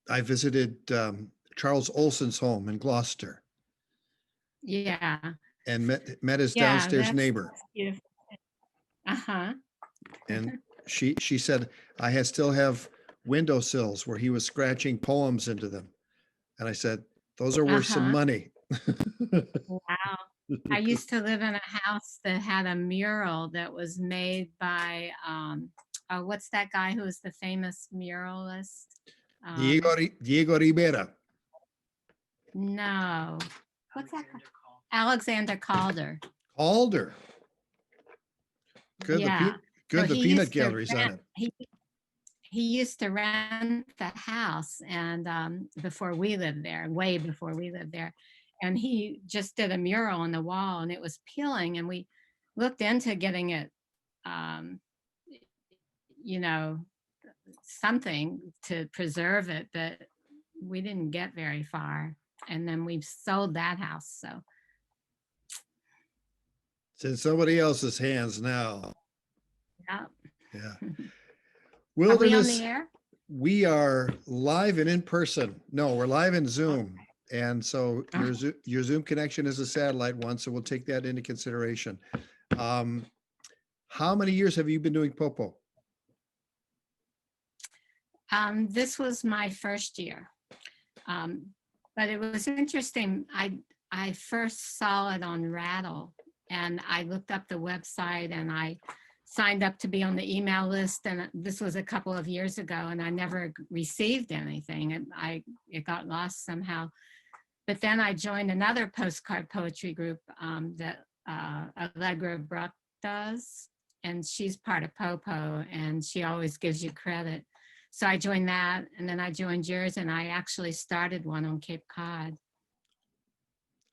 I visited Charles Olson's home in Gloucester Yeah. and met his Yeah, downstairs that's neighbor. beautiful. Uh-huh. And she said, I still have windowsills where he was scratching poems into them. And I said, those are worth some Uh-huh. money. Wow. I used to live in a house that had a mural that was made by oh, what's that guy who was the famous muralist? Um, Diego Rivera. no. What's that called? Alexander Calder. Calder. Good. Yeah. So Good. The he peanut used to gallery's on rent it. he used to rent the house and before we lived there, way before we lived there. And he just did a mural on the wall and it was peeling and we looked into getting it um, you know, something to preserve it, but we didn't get very far. And then we've sold that house. So It's in somebody else's hands now. yeah. Yeah. Are we on the Wilderness. air? We are live and in person. No, we're live in Zoom. Okay. And so your Zoom connection is a satellite one, so we'll take that into consideration. How many years have you been doing POPO? This was my first year. But it was interesting. I first saw it on Rattle and I looked up the website and I signed up to be on the email list. And this was a couple of years ago and I never received anything. It got lost somehow. But then I joined another postcard poetry group that Allegra Bruck does. And she's part of POPO and she always gives you credit. So I joined that and then I joined yours and I actually started one on Cape Cod.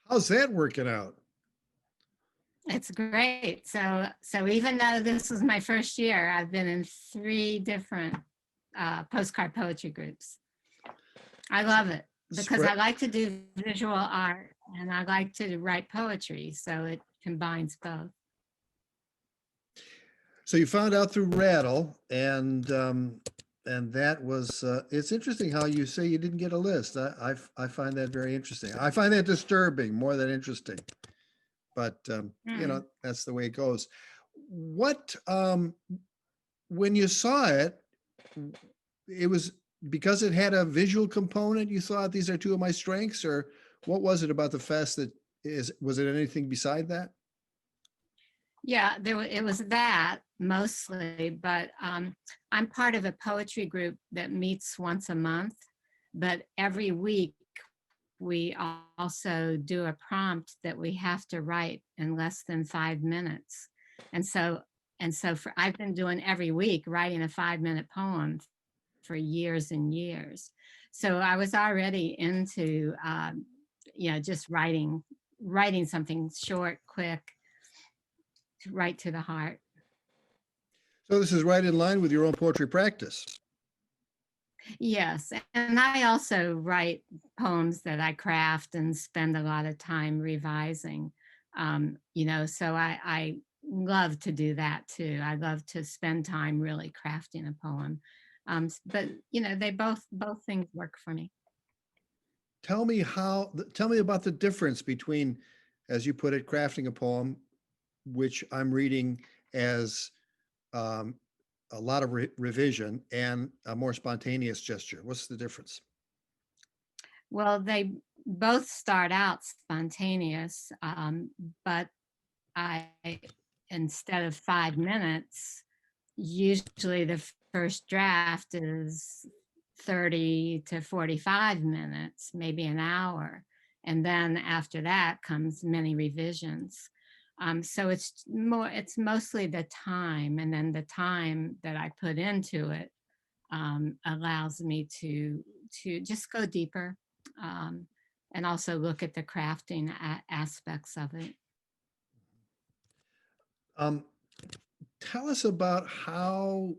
How's that working out? It's great. So even though this was my first year, I've been in 3 different postcard poetry groups. I love it because I like to do visual art and I like to write poetry. So it combines both. So you found out through Rattle and that was, it's interesting how you say you didn't get a list. I find that very interesting. I find that disturbing more than interesting, but you know, that's the way it goes. What, when you saw it, it was because it had a visual component, you thought these are 2 of my strengths, or what was it about the fest was it anything beside that? Yeah, it was that mostly, but I'm part of a poetry group that meets once a month, but every week we also do a prompt that we have to write in less than 5 minutes. And so I've been doing every week writing a 5-minute poem for years and years. So I was already into just writing something short, quick, right to the heart. So this is right in line with your own poetry practice. Yes, and I also write poems that I craft and spend a lot of time revising. So I love to do that too. I love to spend time really crafting a poem. But they both things work for me. Tell me about the difference between, as you put it, crafting a poem, which I'm reading as a lot of revision, and a more spontaneous gesture. What's the difference? Well, they both start out spontaneous, but I, instead of 5 minutes, usually the first draft is 30 to 45 minutes, maybe an hour. And then after that comes many revisions. So it's mostly the time, and then the time that I put into it allows me to just go deeper and also look at the crafting aspects of it. Tell us about how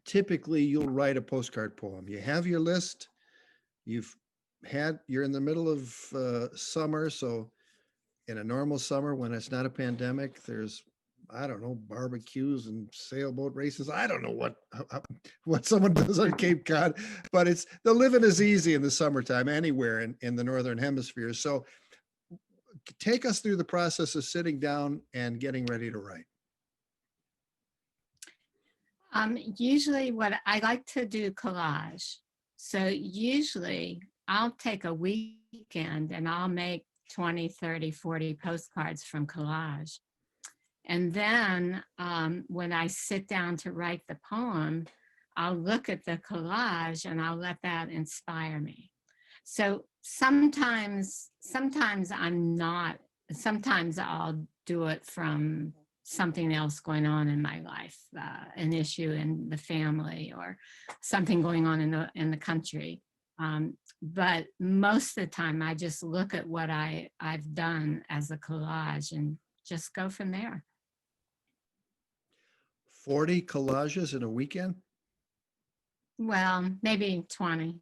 typically you'll write a postcard poem. You have your list. You're in the middle of summer, so in a normal summer when it's not a pandemic, there's I don't know, barbecues and sailboat races. I don't know what someone does on Cape Cod, but it's the living is easy in the summertime anywhere in the Northern Hemisphere. So take us through the process of sitting down and getting ready to write. Usually what I like to do collage. So usually I'll take a weekend and I'll make 20, 30, 40 postcards from collage. And then when I sit down to write the poem, I'll look at the collage and I'll let that inspire me. So sometimes I'm not, sometimes I'll do it from something else going on in my life, an issue in the family or something going on in the country. But most of the time I just look at what I've done as a collage and just go from there. 40 collages in a weekend? Well, maybe 20.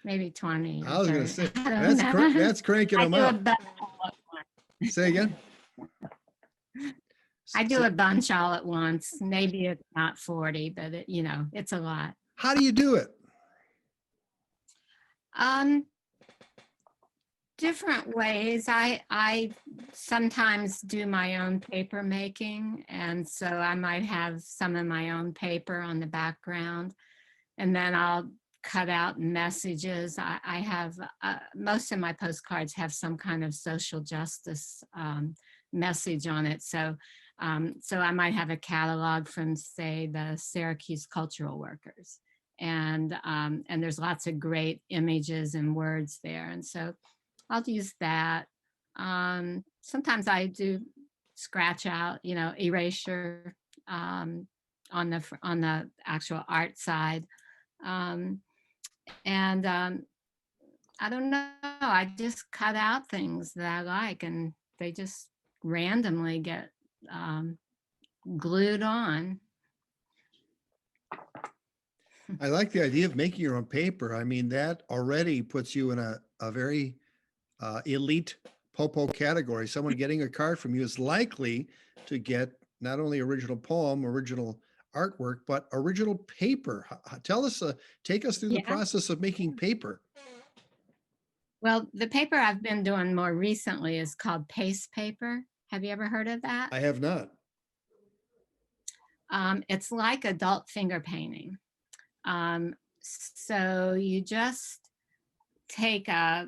Maybe 20. I was going to say, know. that's cranking them out. Say again? I do a bunch all at once. Maybe it's not 40, but it's a lot. How do you do it? Different ways. I sometimes do my own paper making, and so I might have some of my own paper on the background, and then I'll cut out messages. I have most of my postcards have some kind of social justice message on it. So I might have a catalog from, say, the Syracuse cultural workers, and there's lots of great images and words there, and so I'll use that. Sometimes I do scratch out, erasure on the actual art side. I don't know, I just cut out things that I like and they just randomly get glued on. I like the idea of making your own paper. I mean, that already puts you in a very elite POPO category. Someone getting a card from you is likely to get not only original poem, original artwork, but original paper. Tell us, take us through the process of making paper. Well, the paper I've been doing more recently is called paste paper. Have you ever heard of that? I have not. It's like adult finger painting. So you just take a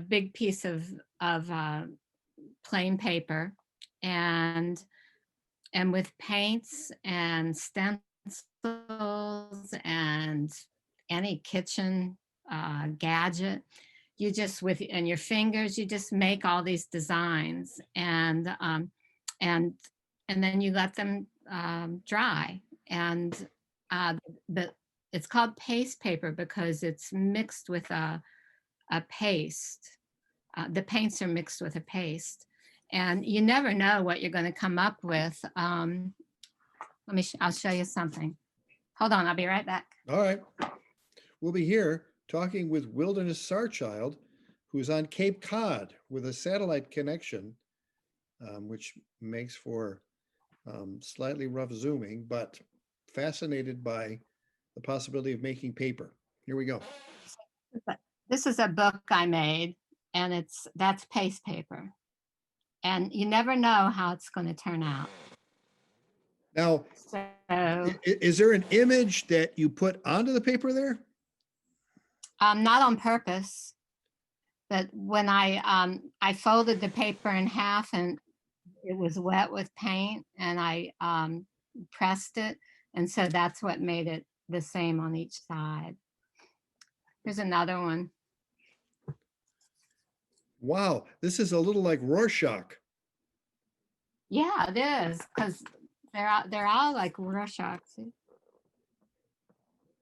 big piece of plain paper and with paints and stencils and any kitchen gadget, you just and your fingers, you just make all these designs and then you let them dry. And but it's called paste paper because it's mixed with a paste. The paints are mixed with a paste, and you never know what you're going to come up with. I'll show you something. Hold on, I'll be right back. All right. We'll be here talking with Wilderness Sarchild, who's on Cape Cod with a satellite connection, which makes for slightly rough zooming, but fascinated by the possibility of making paper. Here we go. This is a book I made, and that's paste paper. And you never know how it's going to turn out. Now, so, is there an image that you put onto the paper there? Not on purpose, but when I folded the paper in half and it was wet with paint, and I pressed it, and so that's what made it the same on each side. Here's another one. Wow, this is a little like Rorschach. Yeah, it is, because they're all like Rorschach.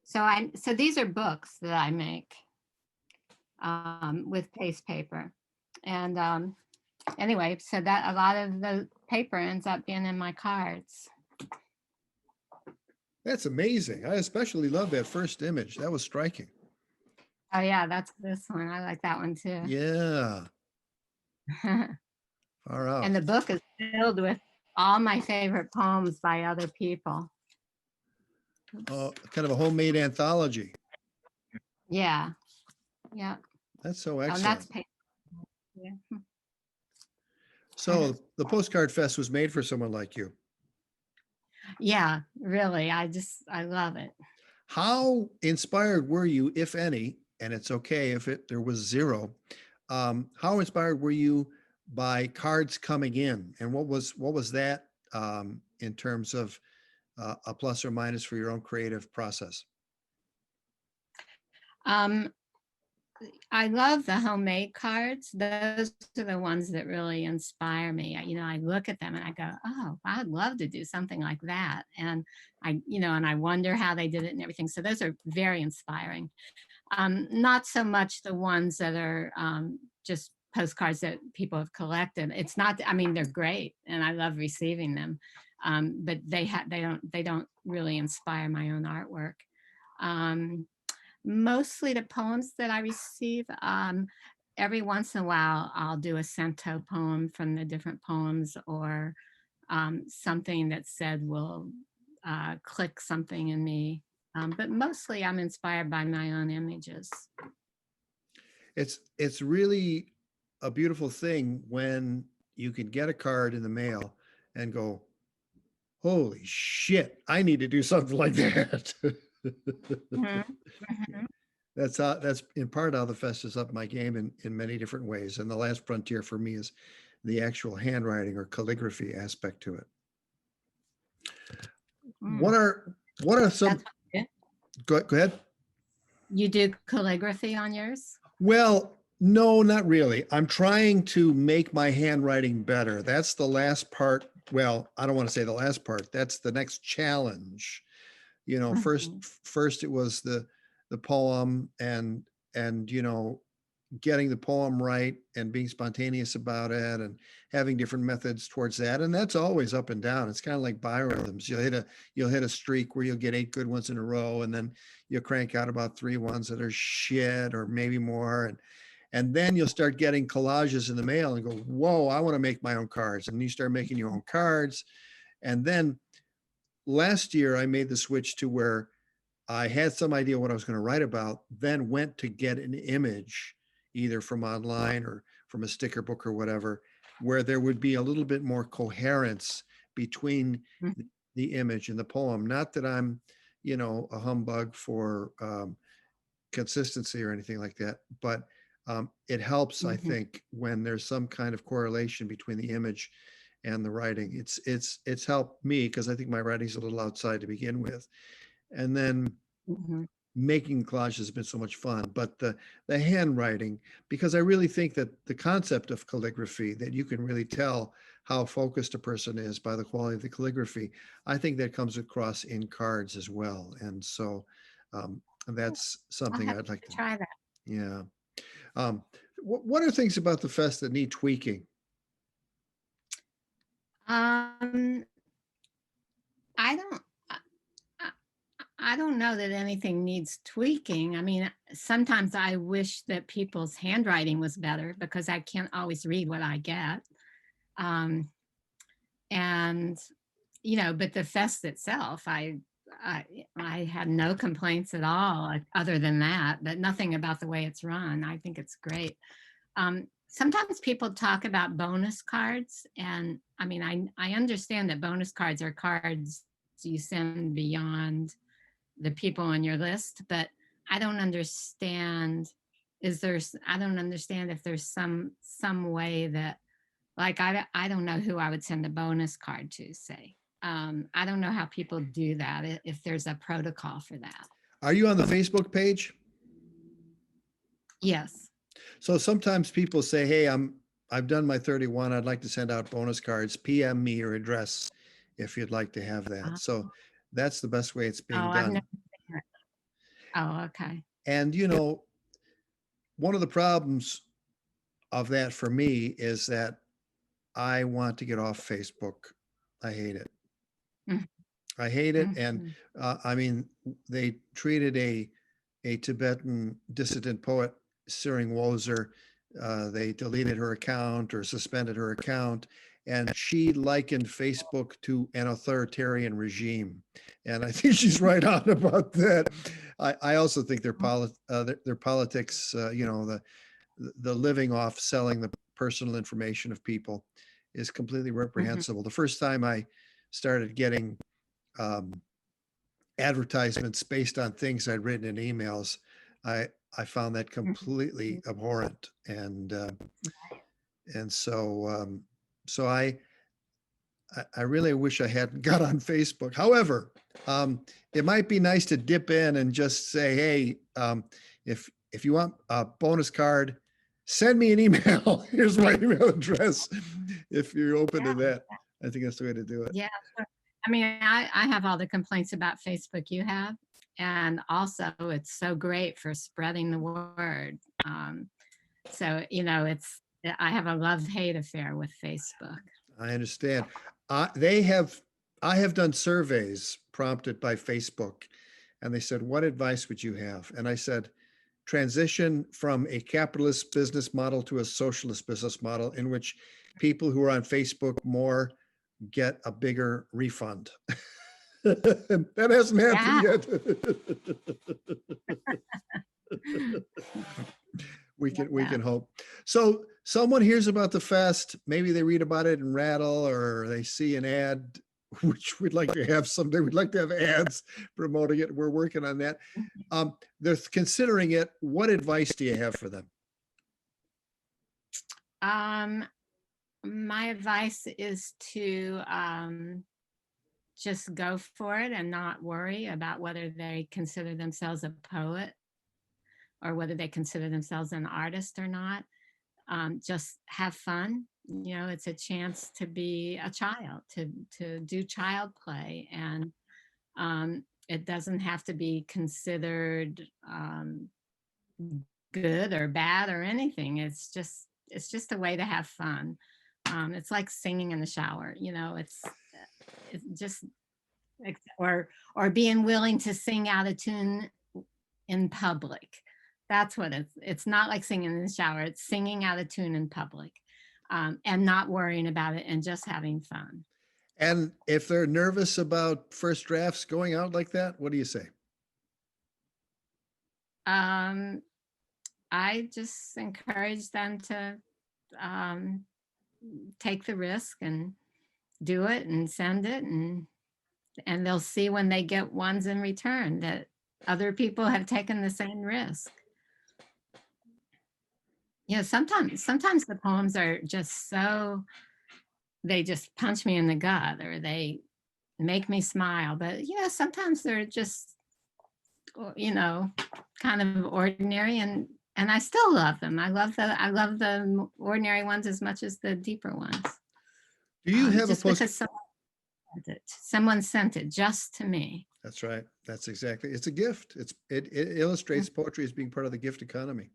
So these are books that I make with paste paper, and anyway, so that a lot of the paper ends up being in my cards. That's amazing. I especially love that first image. That was striking. Oh yeah, that's this one. I like that one too. Yeah. Far out. And the book is filled with all my favorite poems by other people. Kind of a homemade anthology. Yeah. Yeah. That's so Oh, excellent. that's yeah. So the Postcard Fest was made for someone like you. Yeah, really. I love it. How inspired were you, if any, and it's okay if there was zero, how inspired were you by cards coming in? And what was that in terms of a plus or minus for your own creative process? Um, I love the homemade cards. Those are the ones that really inspire me. I look at them and I go, oh, I'd love to do something like that. And and I wonder how they did it and everything. So those are very inspiring. Not so much the ones that are just postcards that people have collected. It's not, I mean, they're great and I love receiving them. But they don't really inspire my own artwork. Mostly the poems that I receive. Every once in a while, I'll do a cento poem from the different poems, or something that said will click something in me. But mostly I'm inspired by my own images. It's really a beautiful thing when you can get a card in the mail and go, holy shit, I need to do something like that. Mhm, mhm. That's in part how the fest is up my game in many different ways. And the last frontier for me is the actual handwriting or calligraphy aspect to it. Mm, What are some, that's what you do? go ahead. You do calligraphy on yours? Well, no, not really. I'm trying to make my handwriting better. That's the last part. Well, I don't want to say the last part. That's the next challenge. Mhm, First it was the poem and getting the poem right and being spontaneous about it and having different methods towards that. And that's always up and down. It's kind of like biorhythms. You'll hit a streak where you'll get 8 good ones in a row, and then you'll crank out about 3 ones that are shit or maybe more. And then you'll start getting collages in the mail and go, whoa, I want to make my own cards. And you start making your own cards. And then last year I made the switch to where I had some idea what I was going to write about, then went to get an image, either from online or from a sticker book or whatever, where there would be a little bit more coherence between mhm, the image and the poem. Not that I'm, a humbug for consistency or anything like that, but it helps, I mhm, think, when there's some kind of correlation between the image and the writing. It's helped me because I think my writing's a little outside to begin with. And then mhm. making collages has been so much fun, but the handwriting, because I really think that the concept of calligraphy, that you can really tell how focused a person is by the quality of the calligraphy, I think that comes across in cards as well. And so that's I'll something have I'd like to to, try that. yeah. What are things about the fest that need tweaking? Um, I don't. I, I I don't know that anything needs tweaking. I mean, sometimes I wish that people's handwriting was better because I can't always read what I get. Um, and but the fest itself, I I had no complaints at all, other than that, but nothing about the way it's run. I think it's great. Sometimes people talk about bonus cards, and I mean, I understand that bonus cards are cards you send beyond the people on your list, but I don't understand. I don't understand if there's some way that, like, I don't know who I would send a bonus card to, say. I don't know how people do that, if there's a protocol for that. Are you on the Facebook page? Yes. So sometimes people say, hey, I've done my 31. I'd like to send out bonus cards. PM me your address if you'd like to have that. Oh, So that's the best way it's being I've done. never seen it. Oh, okay. And one of the problems of that for me is that I want to get off Facebook. I hate it. Mhm, I hate it. And mhm. I mean, they treated a Tibetan dissident poet, Tsering Wozer. They deleted her account or suspended her account, and she likened Facebook to an authoritarian regime. And I think she's right on about that. I also think their politics, the living off selling the personal information of people is completely reprehensible. The first time I started getting advertisements based on things I'd written in emails, I found that completely abhorrent, and so I really wish I hadn't got on Facebook. However, it might be nice to dip in and just say, hey, if you want a bonus card, send me an email. Here's my email address. If you're open to that, I think that's the way to do it. Yeah. I mean, I have all the complaints about Facebook you have. And also it's so great for spreading the word. So, I have a love-hate affair with Facebook. I understand. I have done surveys prompted by Facebook, and they said, what advice would you have? And I said, transition from a capitalist business model to a socialist business model in which people who are on Facebook more get a bigger refund. That hasn't happened yet. We can hope. So someone hears about the fest, maybe they read about it in Rattle, or they see an ad, which we'd like to have someday. We'd like to have ads promoting it. We're working on that. They're considering it. What advice do you have for them? My advice is to just go for it and not worry about whether they consider themselves a poet or whether they consider themselves an artist or not. Just have fun. It's a chance to be a child, to do child play. And it doesn't have to be considered good or bad or anything. It's just a way to have fun. It's like singing in the shower, it's just, or being willing to sing out of tune in public. That's what it's not like singing in the shower. It's singing out of tune in public, and not worrying about it and just having fun. And if they're nervous about first drafts going out like that, what do you say? I just encourage them to take the risk and do it and send it, and they'll see when they get ones in return that other people have taken the same risk. Sometimes the poems are just so, they just punch me in the gut or they make me smile. But sometimes they're just, kind of ordinary, and I still love them. I love the ordinary ones as much as the deeper ones. Do you have just because someone sent it just to me. That's right. That's exactly. It's a gift. It illustrates poetry as being part of the gift economy.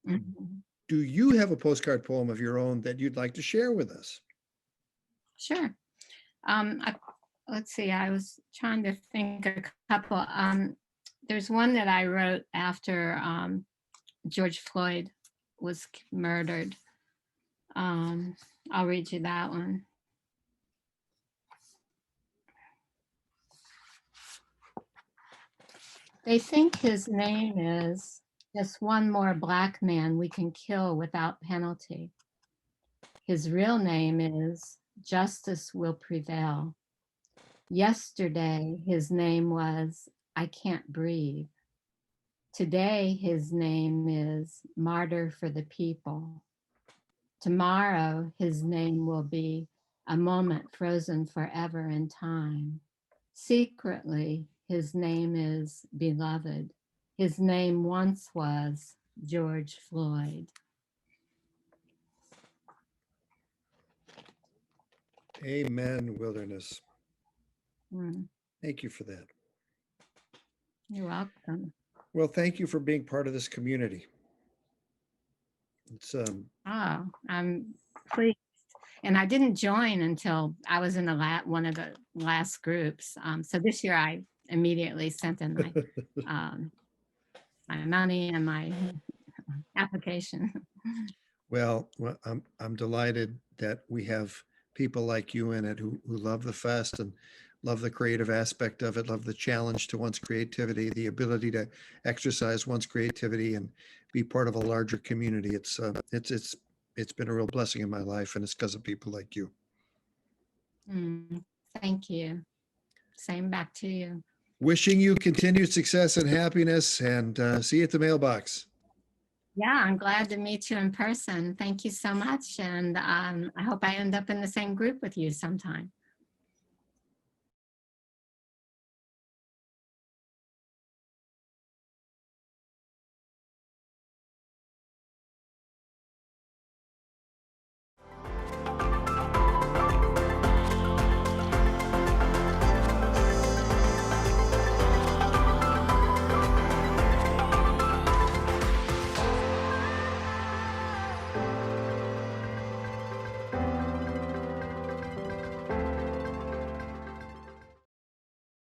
Mm-hmm. Do you have a postcard poem of your own that you'd like to share with us? Sure. Let's see. I was trying to think a couple. There's one that I wrote after George Floyd was murdered. I'll read you that one. They think his name is just one more Black man we can kill without penalty. His real name is Justice Will Prevail. Yesterday, his name was I Can't Breathe. Today, his name is Martyr for the People. Tomorrow, his name will be a moment frozen forever in time. Secretly, his name is Beloved. His name once was George Floyd. Amen, Wilderness. Thank you for that. You're welcome. Well, thank you for being part of this community. It's I'm pleased. And I didn't join until I was in one of the last groups. So this year I immediately sent in my money and my application. Well, I'm delighted that we have people like you in it who love the fest and love the creative aspect of it, love the challenge to one's creativity, the ability to exercise one's creativity and be part of a larger community. It's been a real blessing in my life, and it's because of people like you. Mm, thank you. Same back to you. Wishing you continued success and happiness, and see you at the mailbox. Yeah, I'm glad to meet you in person. Thank you so much. And I hope I end up in the same group with you sometime.